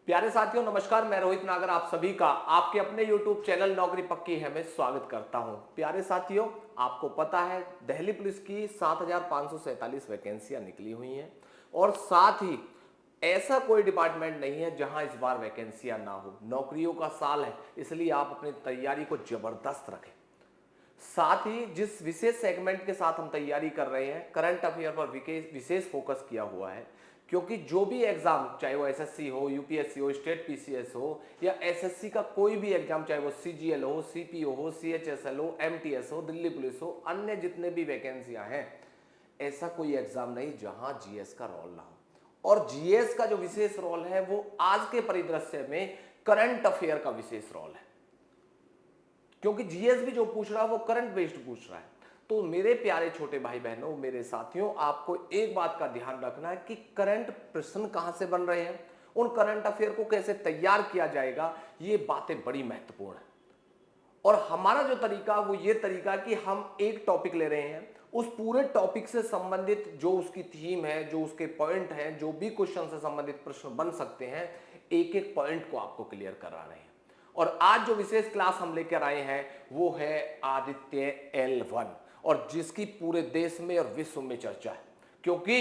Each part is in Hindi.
प्यारे साथियों नमस्कार, मैं रोहित नागर आप सभी का आपके अपने YouTube चैनल नौकरी पक्की है में स्वागत करता हूं। प्यारे साथियों, आपको पता है दिल्ली पुलिस की 7,547 वैकेंसियां निकली हुई हैं और साथ ही ऐसा कोई डिपार्टमेंट नहीं है जहां इस बार वैकेंसियां ना हो। नौकरियों का साल है, इसलिए आप अपनी तैयारी को जबरदस्त रखें। साथ ही जिस विशेष सेगमेंट के साथ हम तैयारी कर रहे हैं, करंट अफेयर पर विशेष फोकस किया हुआ है, क्योंकि जो भी एग्जाम, चाहे वो एसएससी हो, यूपीएससी हो, स्टेट पीसीएस हो या एसएससी का कोई भी एग्जाम, चाहे वो सीजीएल हो, सीपीओ हो, सीएचएसएल हो, एमटीएस हो, दिल्ली पुलिस हो, अन्य जितने भी वैकेंसियां हैं, ऐसा कोई एग्जाम नहीं जहां जीएस का रोल ना हो। और जीएस का जो विशेष रोल है वो आज के परिदृश्य में करंट अफेयर का विशेष रोल है, क्योंकि जीएस भी जो पूछ रहा है वो करंट बेस्ड पूछ रहा है। तो मेरे प्यारे छोटे भाई बहनों, मेरे साथियों, आपको एक बात का ध्यान रखना है कि करंट प्रश्न कहां से बन रहे हैं, उन करंट अफेयर को कैसे तैयार किया जाएगा, ये बातें बड़ी महत्वपूर्ण है। और हमारा जो तरीका वो ये तरीका कि हम एक टॉपिक ले रहे हैं, उस पूरे टॉपिक से संबंधित जो उसकी थीम है, जो उसके पॉइंट हैं, जो भी क्वेश्चन से संबंधित प्रश्न बन सकते हैं, एक एक पॉइंट को आपको क्लियर करा रहे हैं। और आज जो विशेष क्लास हम लेकर आए हैं वो है आदित्य L1, और जिसकी पूरे देश में और विश्व में चर्चा है, क्योंकि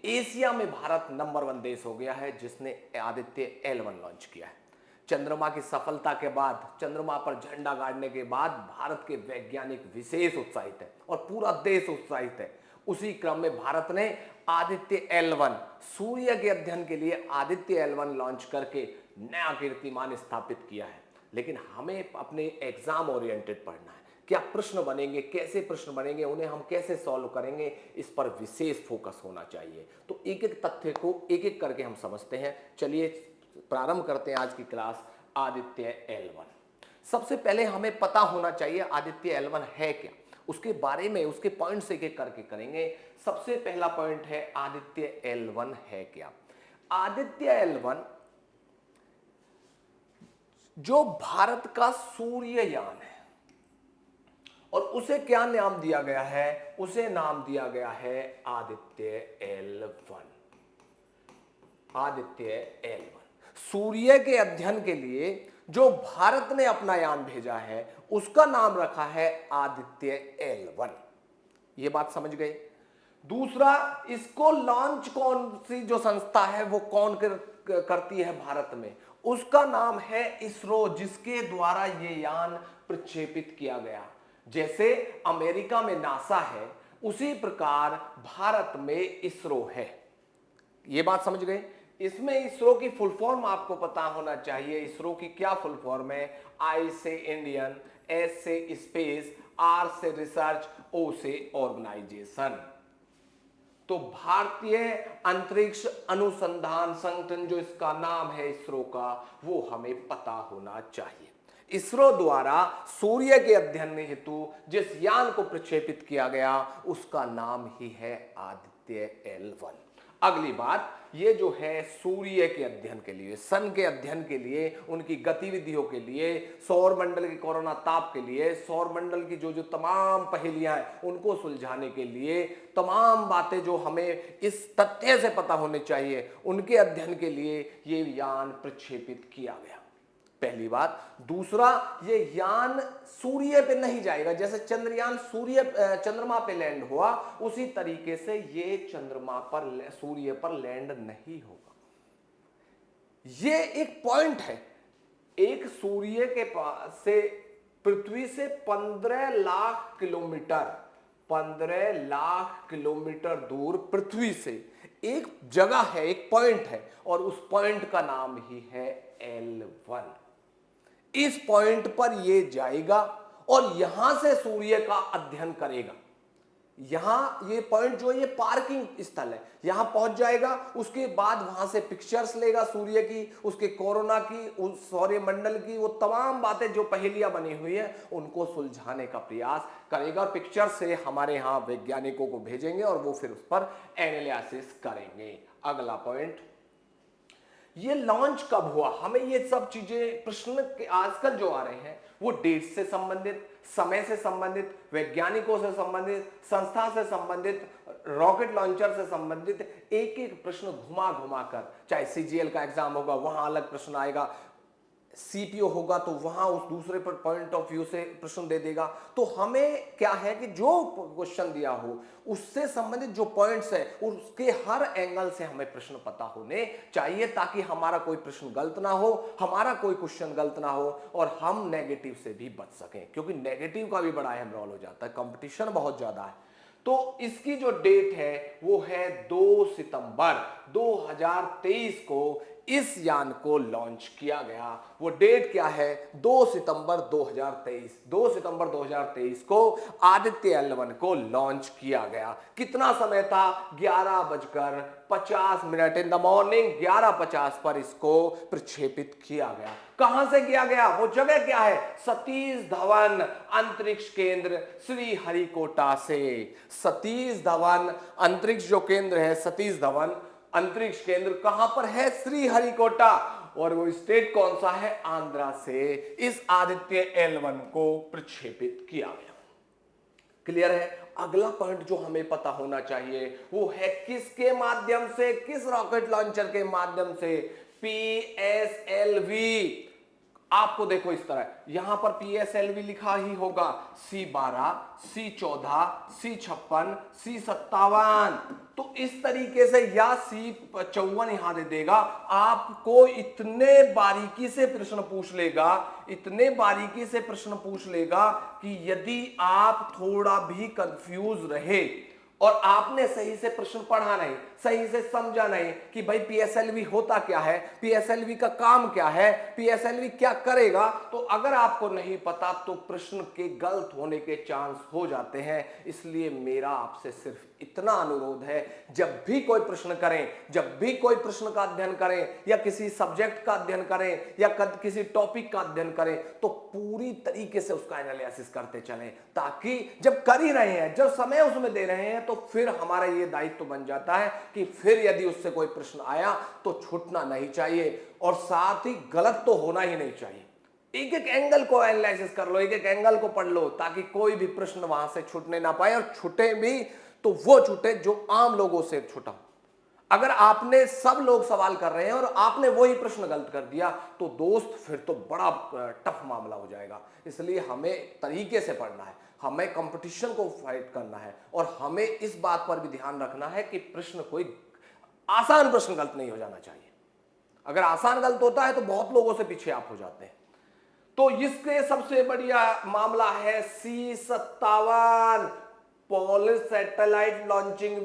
एशिया में भारत नंबर 1 देश हो गया है जिसने आदित्य L1 लॉन्च किया है। चंद्रमा की सफलता के बाद, चंद्रमा पर झंडा गाड़ने के बाद भारत के वैज्ञानिक विशेष उत्साहित है और पूरा देश उत्साहित है। उसी क्रम में भारत ने आदित्य L1 सूर्य के अध्ययन के लिए आदित्य L1 लॉन्च करके नया कीर्तिमान स्थापित किया है। लेकिन हमें अपने एग्जाम ओरिएंटेड पढ़ना है। क्या प्रश्न बनेंगे, कैसे प्रश्न बनेंगे, उन्हें हम कैसे सॉल्व करेंगे, इस पर विशेष फोकस होना चाहिए। तो एक एक तथ्य को एक एक करके हम समझते हैं। चलिए प्रारंभ करते हैं आज की क्लास आदित्य L1। सबसे पहले हमें पता होना चाहिए आदित्य L1 है क्या, उसके बारे में उसके पॉइंट्स एक एक करके करेंगे। सबसे पहला पॉइंट है आदित्य L1 है क्या। आदित्य L1 जो भारत का सूर्ययान है, और उसे क्या नाम दिया गया है, उसे नाम दिया गया है आदित्य L1। आदित्य L1 सूर्य के अध्ययन के लिए जो भारत ने अपना यान भेजा है उसका नाम रखा है आदित्य L1। ये बात समझ गए। दूसरा, इसको लॉन्च कौन सी जो संस्था है वो कौन करती है भारत में, उसका नाम है इसरो, जिसके द्वारा ये यान प्रक्षेपित किया गया। जैसे अमेरिका में नासा है, उसी प्रकार भारत में इसरो है। ये बात समझ गए। इसमें इसरो की फुल फॉर्म आपको पता होना चाहिए। इसरो की क्या फुल फॉर्म है? आई से इंडियन, एस से स्पेस, आर से रिसर्च, ओ से ऑर्गेनाइजेशन। तो भारतीय अंतरिक्ष अनुसंधान संगठन, जो इसका नाम है इसरो का, वो हमें पता होना चाहिए। इसरो द्वारा सूर्य के अध्ययन हेतु जिस यान को प्रक्षेपित किया गया उसका नाम ही है आदित्य L1। अगली बात, ये जो है सूर्य के अध्ययन के लिए, सन के अध्ययन के लिए, उनकी गतिविधियों के लिए, सौर मंडल के कोरोना ताप के लिए, सौर मंडल की जो जो तमाम पहेलियां हैं उनको सुलझाने के लिए, तमाम बातें जो हमें इस तथ्य से पता होने चाहिए, उनके अध्ययन के लिए ये यान प्रक्षेपित किया गया। पहली बात। दूसरा, ये यान सूर्य पे नहीं जाएगा। जैसे चंद्रयान चंद्रमा पे लैंड हुआ, उसी तरीके से ये चंद्रमा पर, सूर्य पर लैंड नहीं होगा। ये एक पॉइंट है। एक सूर्य के पास से, पृथ्वी से 15 लाख किलोमीटर, 15 लाख किलोमीटर दूर पृथ्वी से एक जगह है, एक पॉइंट है, और उस पॉइंट का नाम ही है L1। इस पॉइंट पर ये जाएगा और यहां से सूर्य का अध्ययन करेगा। यहां ये पॉइंट जो है ये पार्किंग स्थल है, यहां पहुंच जाएगा। उसके बाद वहां से पिक्चर्स लेगा सूर्य की, उसके कोरोना की, उस सौरमंडल की, वो तमाम बातें जो पहेलियां बनी हुई है उनको सुलझाने का प्रयास करेगा। पिक्चर से हमारे यहां वैज्ञानिकों को भेजेंगे और वो फिर उस पर एनालिसिस करेंगे। अगला पॉइंट, ये लॉन्च कब हुआ, हमें ये सब चीजें प्रश्न के आजकल जो आ रहे हैं वो डेट से संबंधित, समय से संबंधित, वैज्ञानिकों से संबंधित, संस्था से संबंधित, रॉकेट लॉन्चर से संबंधित एक एक प्रश्न घुमा घुमा कर, चाहे सीजीएल का एग्जाम होगा वहां अलग प्रश्न आएगा, सीपीओ होगा तो वहां उस दूसरे पर पॉइंट ऑफ व्यू से प्रश्न दे देगा। तो हमें क्या है कि जो क्वेश्चन दिया हो उससे संबंधित जो पॉइंट्स है उसके हर एंगल से हमें प्रश्न पता होने चाहिए, ताकि हमारा कोई प्रश्न गलत ना हो, हमारा कोई क्वेश्चन गलत ना हो और हम नेगेटिव से भी बच सकें, क्योंकि नेगेटिव का भी बड़ा अहम रोल हो जाता है, कंपटीशन बहुत ज्यादा है। तो इसकी जो डेट है वो है 2 सितंबर 2023 को इस यान को लॉन्च किया गया। वो डेट क्या है, 2 सितंबर 2023। 2 सितंबर 2023 को आदित्य L1 को लॉन्च किया गया। कितना समय था, 11:50 इन द मॉर्निंग, 11:50 पर इसको प्रक्षेपित किया गया। कहां से किया गया, वो जगह क्या है, सतीश धवन अंतरिक्ष केंद्र श्रीहरिकोटा से। सतीश धवन अंतरिक्ष जो केंद्र है, सतीश धवन अंतरिक्ष केंद्र कहां पर है, श्रीहरिकोटा, और वो स्टेट कौन सा है, आंध्रा से इस आदित्य L1 को प्रक्षेपित किया गया। क्लियर है। अगला पॉइंट जो हमें पता होना चाहिए वो है किसके माध्यम से, किस रॉकेट लॉन्चर के माध्यम से, PSLV। आपको देखो इस तरह यहां पर PSLV लिखा ही होगा, C12, C14, C56, C57। तो इस तरीके से, या C54 यहां दे देगा। आपको इतने बारीकी से प्रश्न पूछ लेगा, इतने बारीकी से प्रश्न पूछ लेगा कि यदि आप थोड़ा भी कंफ्यूज रहे और आपने सही से प्रश्न पढ़ा नहीं, सही से समझा नहीं कि भाई PSLV होता क्या है, PSLV का काम क्या है, PSLV क्या करेगा, तो अगर आपको नहीं पता तो प्रश्न के गलत होने के चांस हो जाते हैं। इसलिए मेरा आपसे सिर्फ इतना अनुरोध है, जब भी कोई प्रश्न करें, जब भी कोई प्रश्न का अध्ययन करें या किसी सब्जेक्ट का अध्ययन करें या किसी टॉपिक का अध्ययन करें, तो पूरी तरीके से उसका एनालिसिस करते चलें, ताकि जब कर ही रहे हैं, जब समय उसमें दे रहे हैं, तो फिर हमारा यह दायित्व बन जाता है कि फिर यदि उससे कोई प्रश्न आया तो छूटना नहीं चाहिए, और साथ ही गलत तो होना ही नहीं चाहिए। एक एक एंगल को एनालिसिस कर लो, एक एक एंगल को पढ़ लो, ताकि कोई भी प्रश्न वहां से छूटने ना पाए, और छूटे भी तो वो छूटे जो आम लोगों से छूटा। अगर आपने, सब लोग सवाल कर रहे हैं और आपने वही प्रश्न गलत कर दिया, तो दोस्त फिर तो बड़ा टफ मामला हो जाएगा। इसलिए हमें तरीके से पढ़ना है, हमें कंपटीशन को फाइट करना है, और हमें इस बात पर भी ध्यान रखना है कि प्रश्न कोई आसान प्रश्न गलत नहीं हो जाना चाहिए। अगर आसान गलत होता है तो बहुत लोगों से पीछे आप हो जाते हैं। तो इसके सबसे बढ़िया मामला है C57 polar satellite launching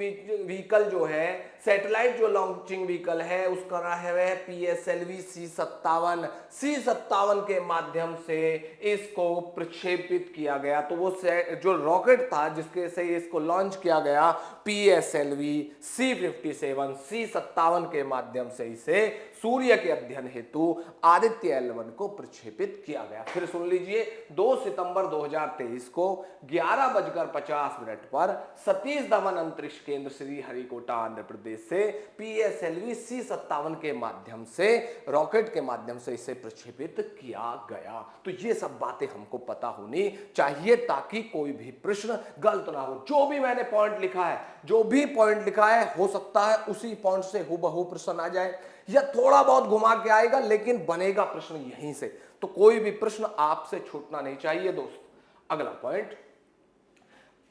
vehicle जो है, सैटेलाइट जो लॉन्चिंग व्हीकल है उसका नाम है PSLV C57। C57 के माध्यम से इसको प्रक्षेपित किया गया। तो वो जो रॉकेट था जिसके से इसको लॉन्च किया गया, PSLV C57 C57 के माध्यम से इसे सूर्य के अध्ययन हेतु आदित्य L1 को प्रक्षेपित किया गया। फिर सुन लीजिए, 2 सितंबर 2023 को 11:50 पर सतीश धवन अंतरिक्ष केंद्र श्रीहरिकोटा आंध्र प्रदेश से PSLV C57 के माध्यम से, रॉकेट के माध्यम से इसे प्रक्षेपित किया गया। तो ये सब बातें हमको पता होनी चाहिए, ताकि कोई भी प्रश्न गलत ना हो। जो भी मैंने पॉइंट लिखा है, जो भी पॉइंट लिखा है, हो सकता है उसी पॉइंट से हूबहू प्रश्न आ जाए, या थोड़ा बहुत घुमा के आएगा, लेकिन बनेगा प्रश्न यहीं से। तो कोई भी प्रश्न आपसे छूटना नहीं चाहिए दोस्त। अगला पॉइंट,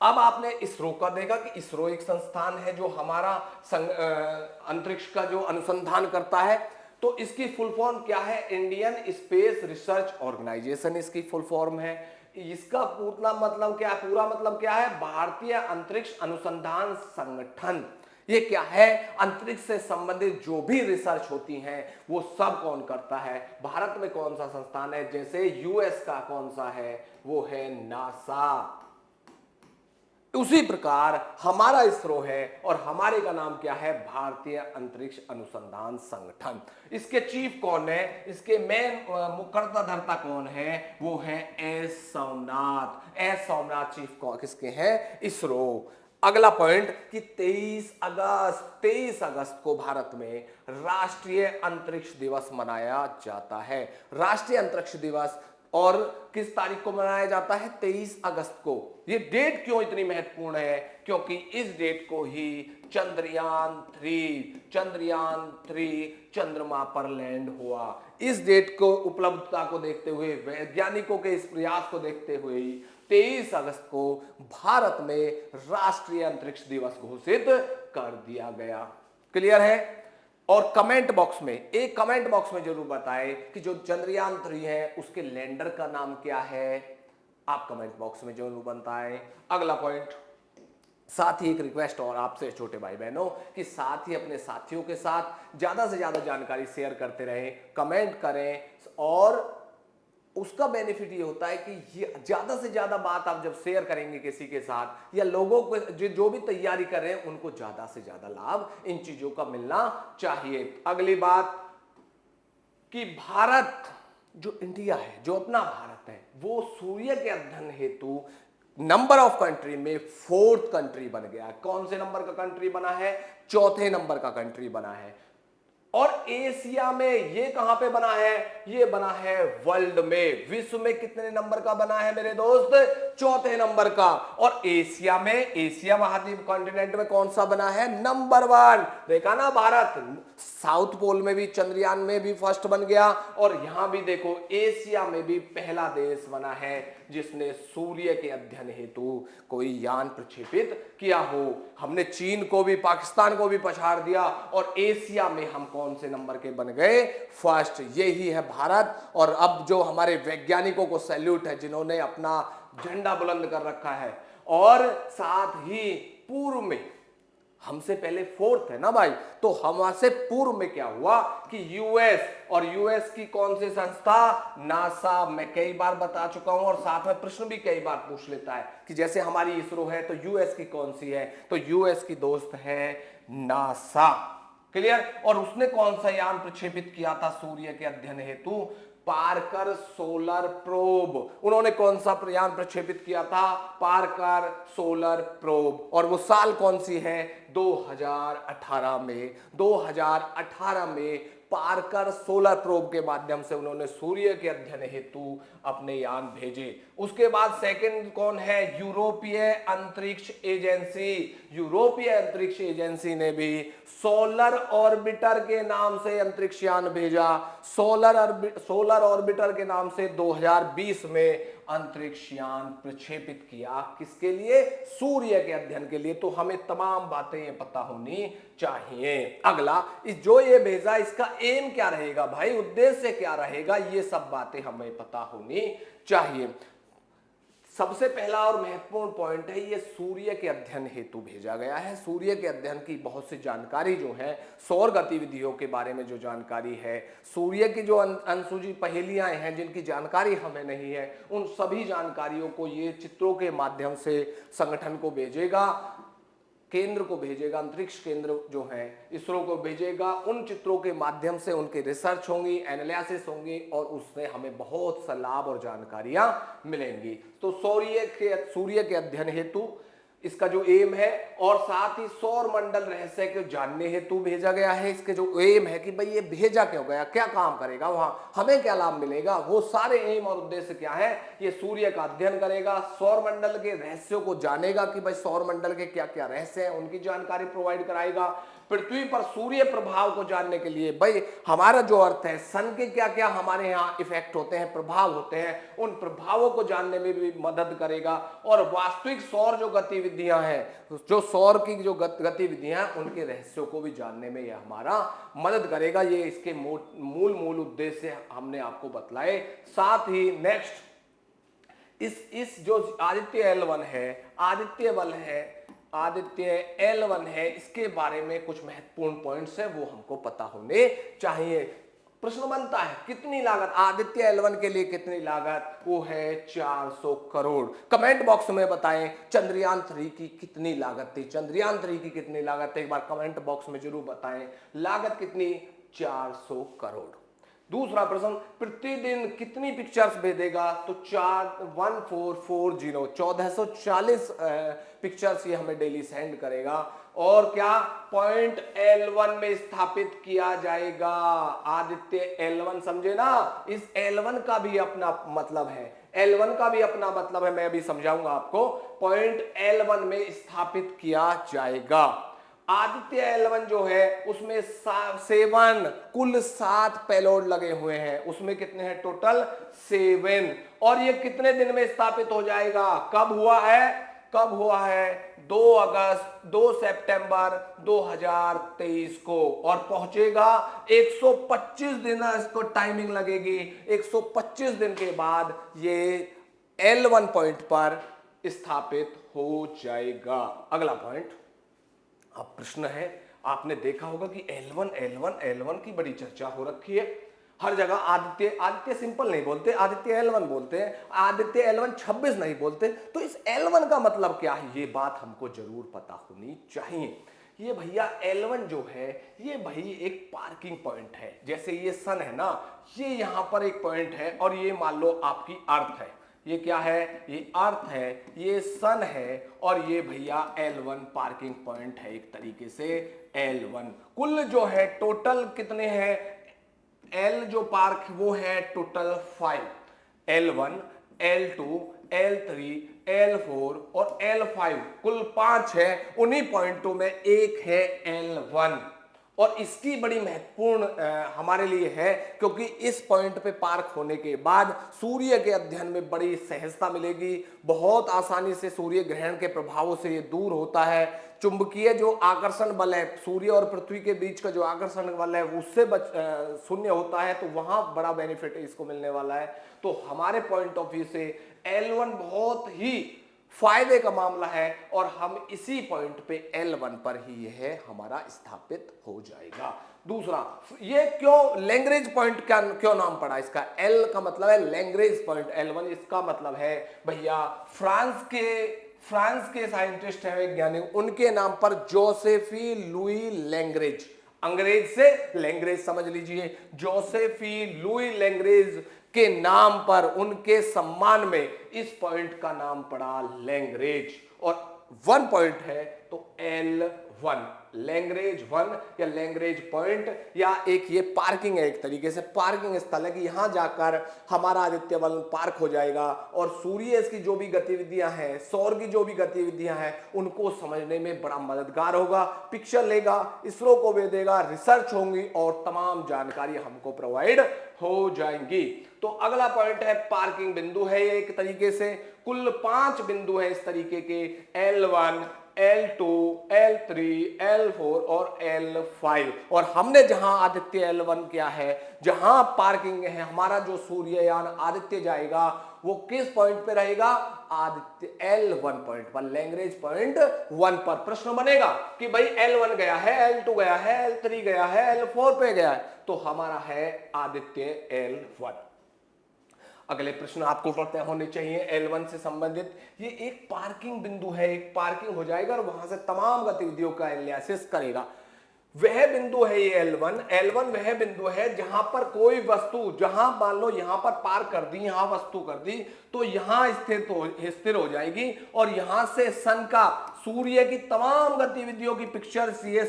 अब आपने इसरो का देखा कि इसरो एक संस्थान है जो हमारा अंतरिक्ष का जो अनुसंधान करता है। तो इसकी फुल फॉर्म क्या है, इंडियन स्पेस रिसर्च ऑर्गेनाइजेशन इसकी फुल फॉर्म है। इसका पूरा मतलब क्या है, पूरा मतलब क्या है, भारतीय अंतरिक्ष अनुसंधान संगठन। ये क्या है, अंतरिक्ष से संबंधित जो भी रिसर्च होती हैं वो सब कौन करता है, भारत में कौन सा संस्थान है, जैसे यूएस का कौन सा है, वो है नासा। उसी प्रकार हमारा इसरो है, और हमारे का नाम क्या है, भारतीय अंतरिक्ष अनुसंधान संगठन। इसके चीफ कौन है, इसके मेन मुकर्ता धर्ता कौन है, वो है S Somnath. S Somnath chief किसके हैं, इसरो। अगला पॉइंट कि 23 अगस्त को भारत में राष्ट्रीय अंतरिक्ष दिवस मनाया जाता है। राष्ट्रीय अंतरिक्ष दिवस और किस तारीख को मनाया जाता है? 23 अगस्त को। ये डेट क्यों इतनी महत्वपूर्ण है? क्योंकि इस डेट को ही चंद्रयान 3 चंद्रमा पर लैंड हुआ। इस डेट को उपलब्धता को देखते हुए, वैज्ञानिकों के इस प्रयास को देखते हुए 23 अगस्त को भारत में राष्ट्रीय अंतरिक्ष दिवस घोषित कर दिया गया। क्लियर है? और कमेंट बॉक्स में, एक कमेंट बॉक्स में जरूर बताएं कि जो चंद्रयान 3 है उसके लैंडर का नाम क्या है। आप कमेंट बॉक्स में जरूर बताएं। अगला पॉइंट, साथ ही एक रिक्वेस्ट और आपसे छोटे भाई बहनों कि साथ ही अपने साथियों के साथ ज्यादा से ज्यादा जानकारी शेयर करते रहें, कमेंट करें। और उसका बेनिफिट ये होता है कि ये ज्यादा से ज्यादा बात आप जब शेयर करेंगे किसी के साथ, या लोगों को जो भी तैयारी कर रहे हैं उनको ज्यादा से ज्यादा लाभ इन चीजों का मिलना चाहिए। अगली बात कि भारत, जो इंडिया है, जो अपना भारत है, वो सूर्य के अध्ययन हेतु नंबर ऑफ कंट्री में 4th कंट्री बन गया है। कौन से नंबर का कंट्री बना है? 4थे नंबर का कंट्री बना है। और एशिया में ये कहां पे बना है? ये बना है वर्ल्ड में, विश्व में कितने नंबर का बना है मेरे दोस्त? 4थे नंबर का। और एशिया में, एशिया महाद्वीप कॉन्टिनेंट में कौन सा बना है? नंबर 1। देखा ना, भारत साउथ पोल में भी, चंद्रयान में भी फर्स्ट बन गया। और यहां भी देखो, एशिया में भी पहला देश बना है जिसने सूर्य के अध्ययन हेतु कोई यान प्रक्षेपित किया हो। हमने चीन को भी, पाकिस्तान को भी पछाड़ दिया, और एशिया में हम कौन से नंबर के बन गए? फर्स्ट। यही है भारत। और अब जो हमारे वैज्ञानिकों को सैल्यूट है जिन्होंने अपना झंडा बुलंद कर रखा है। और साथ ही पूर्व में हमसे पहले 4th है ना भाई, तो हमसे पूर्व में क्या हुआ कि यूएस, और यूएस की कौन सी संस्था? नासा। मैं कई बार बता चुका हूं, और साथ में प्रश्न भी कई बार पूछ लेता है कि जैसे हमारी इसरो है तो यूएस की कौन सी है? तो यूएस की दोस्त है नासा। क्लियर? और उसने कौन सा यान प्रक्षेपित किया था सूर्य के अध्ययन हेतु? Parker solar probe. उन्होंने कौन सा यान प्रक्षेपित किया था? Parker solar probe. और वो साल कौन सी है? 2018 में। 2018 में पार्कर सोलर प्रोब के माध्यम से उन्होंने सूर्य के अध्ययन हेतु अपने यान भेजे। उसके बाद सेकंड कौन है? यूरोपीय अंतरिक्ष एजेंसी। यूरोपीय अंतरिक्ष एजेंसी ने भी सोलर ऑर्बिटर के नाम से अंतरिक्ष यान भेजा। सोलर ऑर्बिटर के नाम से 2020 में अंतरिक्ष यान प्रक्षेपित किया। किसके लिए? सूर्य के अध्ययन के लिए। तो हमें तमाम बातें ये पता होनी चाहिए। अगला, जो ये भेजा इसका एम क्या रहेगा भाई? उद्देश्य क्या रहेगा? ये सब बातें हमें पता होनी चाहिए। सबसे पहला और महत्वपूर्ण पॉइंट है, ये सूर्य के अध्ययन हेतु भेजा गया है। सूर्य के अध्ययन की बहुत सी जानकारी जो है, सौर गतिविधियों के बारे में जो जानकारी है, सूर्य की जो अनसुलझी पहेलियां हैं जिनकी जानकारी हमें नहीं है, उन सभी जानकारियों को ये चित्रों के माध्यम से संगठन को भेजेगा, केंद्र को भेजेगा, अंतरिक्ष केंद्र जो है इसरो को भेजेगा। उन चित्रों के माध्यम से उनकी रिसर्च होंगी, एनालिसिस होंगी, और उससे हमें बहुत सा लाभ और जानकारियां मिलेंगी। तो सूर्य के अध्ययन हेतु इसका जो एम है, और साथ ही सौर मंडल रहस्य को जानने हेतु भेजा गया है। इसके जो एम है कि भाई ये भेजा क्यों गया, क्या काम करेगा वहां, हमें क्या लाभ मिलेगा, वो सारे एम और उद्देश्य क्या है? ये सूर्य का अध्ययन करेगा, सौर मंडल के रहस्यों को जानेगा कि भाई सौर मंडल के क्या क्या रहस्य हैं, उनकी जानकारी प्रोवाइड कराएगा। पृथ्वी पर सूर्य प्रभाव को जानने के लिए, भाई हमारा जो अर्थ है, सन के क्या क्या हमारे यहाँ इफेक्ट होते हैं, प्रभाव होते हैं, उन प्रभावों को जानने में भी मदद करेगा। और वास्तविक सौर जो गतिविधियां हैं, जो सौर की जो गतिविधियां हैं, उनके रहस्यों को भी जानने में यह हमारा मदद करेगा। ये इसके मूल उद्देश्य हमने आपको बतलाए। साथ ही नेक्स्ट, इस जो आदित्य L1 है, आदित्य L1 है, इसके बारे में कुछ महत्वपूर्ण पॉइंट्स है, वो हमको पता होने चाहिए। प्रश्न बनता है कितनी लागत आदित्य L1 के लिए, कितनी लागत? वो है 400 करोड़। कमेंट बॉक्स में बताएं चंद्रयान 3 की कितनी लागत थी, चंद्रयान 3 की कितनी लागत थी, एक बार कमेंट बॉक्स में जरूर बताएं। लागत कितनी? 400 करोड़। दूसरा प्रश्न, प्रतिदिन कितनी पिक्चर्स भेजेगा? तो 1440 पिक्चर्स ये हमें डेली सेंड करेगा। और क्या पॉइंट L1 में स्थापित किया जाएगा? आदित्य L1, समझे ना? इस L1 का भी अपना मतलब है, L1 का भी अपना मतलब है, मैं अभी समझाऊंगा आपको। पॉइंट L1 में स्थापित किया जाएगा। आदित्य L1 जो है उसमें 7 कुल 7 पेलोड लगे हुए हैं। उसमें कितने हैं टोटल? 7। और ये कितने दिन में स्थापित हो जाएगा? कब हुआ है? 2 सितंबर 2023 को। और पहुंचेगा 125 दिन इसको टाइमिंग लगेगी। 125 दिन के बाद ये L1 पॉइंट पर स्थापित हो जाएगा। अगला पॉइंट, अब प्रश्न है, आपने देखा होगा कि L1 की बड़ी चर्चा हो रखी है हर जगह। आदित्य सिंपल नहीं बोलते, आदित्य L1 बोलते हैं, आदित्य L1 26 नहीं बोलते। तो इस L1 का मतलब क्या है, ये बात हमको जरूर पता होनी चाहिए। ये भैया L1 जो है ये भाई एक पार्किंग पॉइंट है। जैसे ये सन है ना, ये यहां पर एक पॉइंट है, और ये मान लो आपकी अर्थ है। ये क्या है? ये अर्थ है, ये सन है, और ये भैया L1 पार्किंग पॉइंट है एक तरीके से। L1 कुल जो है टोटल कितने हैं? L जो पार्क वो है total 5। L1, L2, L3, L4 और L5 कुल 5 है। उन्हीं पॉइंटों में एक है L1। और इसकी बड़ी महत्वपूर्ण हमारे लिए है, क्योंकि इस पॉइंट पे पार्क होने के बाद सूर्य के अध्ययन में बड़ी सहजता मिलेगी। बहुत आसानी से सूर्य ग्रहण के प्रभावों से ये दूर होता है। चुंबकीय जो आकर्षण बल है, सूर्य और पृथ्वी के बीच का जो आकर्षण बल है, उससे शून्य होता है। तो वहां बड़ा बेनिफिट इसको मिलने वाला है। तो हमारे पॉइंट ऑफ व्यू से L1 बहुत ही फायदे का मामला है, और हम इसी पॉइंट पे L1 पर ही यह हमारा स्थापित हो जाएगा। दूसरा, ये क्यों लैग्रेंज पॉइंट क्यों नाम पड़ा इसका? L का मतलब है लैग्रेंज पॉइंट, L1 इसका मतलब है भैया फ्रांस के साइंटिस्ट हैं, वैज्ञानिक, उनके नाम पर जोसेफी लुई लैग्रेंज, अंग्रेज से लैग्रेंज समझ लीजिए, जोसेफी लुई लैग्रेंज के नाम पर, उनके सम्मान में इस पॉइंट का नाम पड़ा लैग्रेंज। और 1 पॉइंट है तो L1, लैग्रेंज 1 या लैग्रेंज पॉइंट, या एक ये पार्किंग है, एक तरीके से पार्किंग स्थल है कि यहां जाकर हमारा आदित्य बल पार्क हो जाएगा, और सूर्य की जो भी गतिविधियां हैं, सौर की जो भी गतिविधियां हैं, उनको समझने में बड़ा मददगार होगा। पिक्चर लेगा, इसरो को भेजेगा, रिसर्च होंगी, और तमाम जानकारी हमको प्रोवाइड हो जाएंगी। तो अगला पॉइंट है पार्किंग बिंदु है, ये एक तरीके से कुल 5 बिंदु है इस तरीके के, L1, L2, L3, L4 और L5। और हमने जहां आदित्य L1 किया है, जहां पार्किंग है, हमारा जो सूर्ययान आदित्य जाएगा वो किस पॉइंट पे रहेगा? आदित्य L1 पॉइंट पर, लैग्रेंज पॉइंट 1 पर। प्रश्न बनेगा कि भाई L1 गया है, L2 गया है, L3 गया है, L4 पे गया है, तो हमारा है आदित्य L1। अगले प्रश्न आपको पता होने चाहिए L1 से संबंधित। ये एक पार्किंग बिंदु है, एक पार्किंग हो जाएगा और वहां से तमाम गतिविधियों का एनालिसिस करेगा। वह बिंदु है ये L1 वह बिंदु है जहां पर कोई वस्तु, जहां मान लो यहां पर पार्क कर दी, यहां वस्तु कर दी, तो यहां स्थिर हो जाएगी, और यहां से सन का, सूर्य की तमाम गतिविधियों की पिक्चर्स ये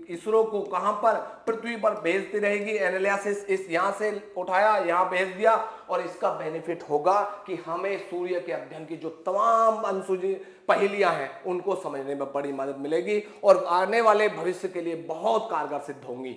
इसरो को कहां पर, पृथ्वी पर भेजती रहेगी। एनालिसिस इस यहां से उठाया, यहां भेज दिया, और इसका बेनिफिट होगा कि हमें सूर्य के अध्ययन की जो तमाम अनसुलझी पहेलियां हैं उनको समझने में बड़ी मदद मिलेगी, और आने वाले भविष्य के लिए बहुत कारगर सिद्ध होंगी।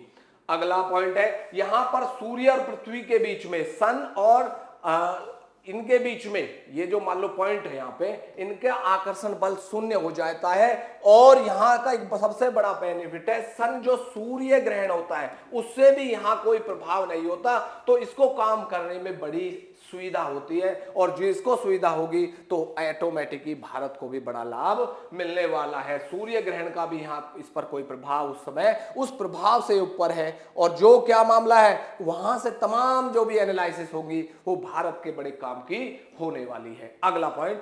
अगला पॉइंट है, यहां पर सूर्य और पृथ्वी के बीच में, सन और इनके बीच में, ये जो मान लो पॉइंट है यहां पे, इनका आकर्षण बल शून्य हो जाता है। और यहां का एक सबसे बड़ा बेनिफिट है, सन जो सूर्य ग्रहण होता है उससे भी यहां कोई प्रभाव नहीं होता, तो इसको काम करने में बड़ी सुविधा होती है। और जिसको सुविधा होगी तो ऑटोमेटिकली भारत को भी बड़ा लाभ मिलने वाला है। सूर्य ग्रहण का भी यहां इस पर कोई प्रभाव उस समय, उस प्रभाव से ऊपर है, और जो क्या मामला है वहां से तमाम जो भी एनालिसिस होगी वो भारत के बड़े काम की होने वाली है। अगला पॉइंट,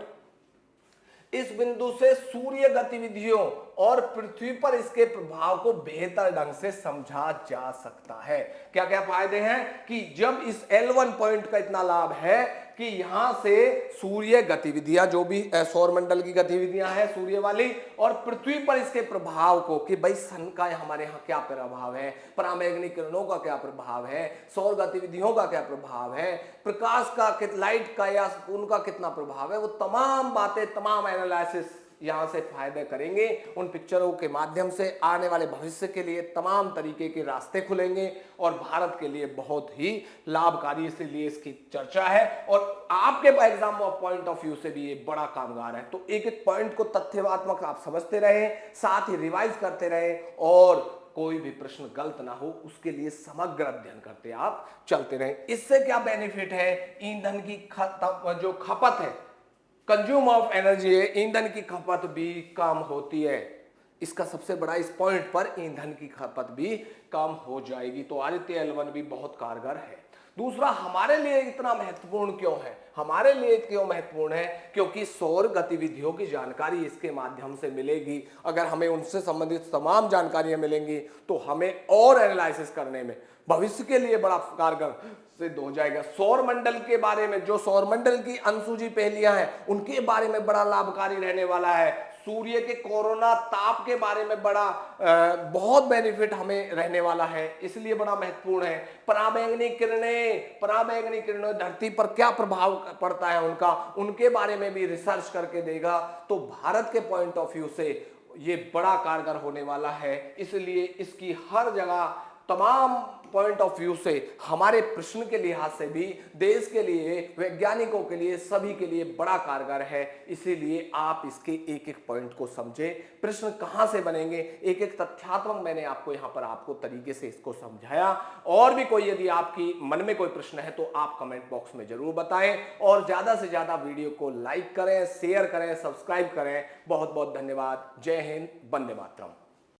इस बिंदु से सूर्य गतिविधियों और पृथ्वी पर इसके प्रभाव को बेहतर ढंग से समझा जा सकता है। क्या क्या फायदे हैं कि जब इस L1 पॉइंट का इतना लाभ है कि यहां से सूर्य गतिविधियां, जो भी सौर मंडल की गतिविधियां हैं सूर्य वाली, और पृथ्वी पर इसके प्रभाव को, कि भाई सन का हमारे यहाँ क्या प्रभाव है, पराबैंगनी किरणों का क्या प्रभाव है, सौर गतिविधियों का क्या प्रभाव है, प्रकाश का, लाइट का या उनका कितना प्रभाव है, वो तमाम बातें, तमाम एनालिसिस यहां से फायदे करेंगे। उन पिक्चरों के माध्यम से आने वाले भविष्य के लिए तमाम तरीके के रास्ते खुलेंगे और भारत के लिए बहुत ही लाभकारी, इसलिए इसकी चर्चा है और आपके एग्जाम पॉइंट ऑफ व्यू से भी ये बड़ा कामगार है। तो एक एक पॉइंट को तथ्यात्मक आप समझते रहे, साथ ही रिवाइज करते रहे और कोई भी प्रश्न गलत ना हो उसके लिए समग्र अध्ययन करते आप चलते रहे। इससे क्या बेनिफिट है, ईंधन की जो खपत है, कंज्यूम ऑफ एनर्जी है, ईंधन की खपत भी कम होती है। इसका सबसे बड़ा, इस पॉइंट पर ईंधन की खपत भी कम हो जाएगी। तो आदित्य L1 भी बहुत कारगर है। दूसरा, हमारे लिए इतना महत्वपूर्ण क्यों है? हमारे लिए क्यों महत्वपूर्ण है? क्योंकि सौर गतिविधियों की जानकारी इसके माध्यम से मिलेगी। अगर हमें उनसे संबंधित तमाम जानकारियां मिलेंगी तो हमें और एनालिसिस करने में भविष्य के लिए बड़ा कारगर सिद्ध हो जाएगा। सौर मंडल के बारे में, जो सौर मंडल की अनसुलझी पहेलियां हैं उनके बारे में बड़ा लाभकारी रहने वाला है। सूर्य के कोरोना ताप के बारे में बड़ा बहुत बेनिफिट हमें रहने वाला है, इसलिए बड़ा महत्वपूर्ण है। पराबैंगनी किरणें धरती पर क्या प्रभाव पड़ता है उनका, उनके बारे में भी रिसर्च करके देगा। तो भारत के पॉइंट ऑफ व्यू से ये बड़ा कारगर होने वाला है, इसलिए इसकी हर जगह तमाम पॉइंट ऑफ व्यू से, हमारे प्रश्न के लिहाज से भी, देश के लिए, वैज्ञानिकों के लिए, सभी के लिए बड़ा कारगर है। इसीलिए आप इसके एक एक पॉइंट को समझे, प्रश्न कहां से बनेंगे, एक एक तथ्यात्मक मैंने आपको यहां पर आपको तरीके से इसको समझाया। और भी कोई यदि आपकी मन में कोई प्रश्न है तो आप कमेंट बॉक्स में जरूर बताएं और ज्यादा से ज्यादा वीडियो को लाइक करें, शेयर करें, सब्सक्राइब करें। बहुत बहुत धन्यवाद। जय हिंद, वंदे मातरम।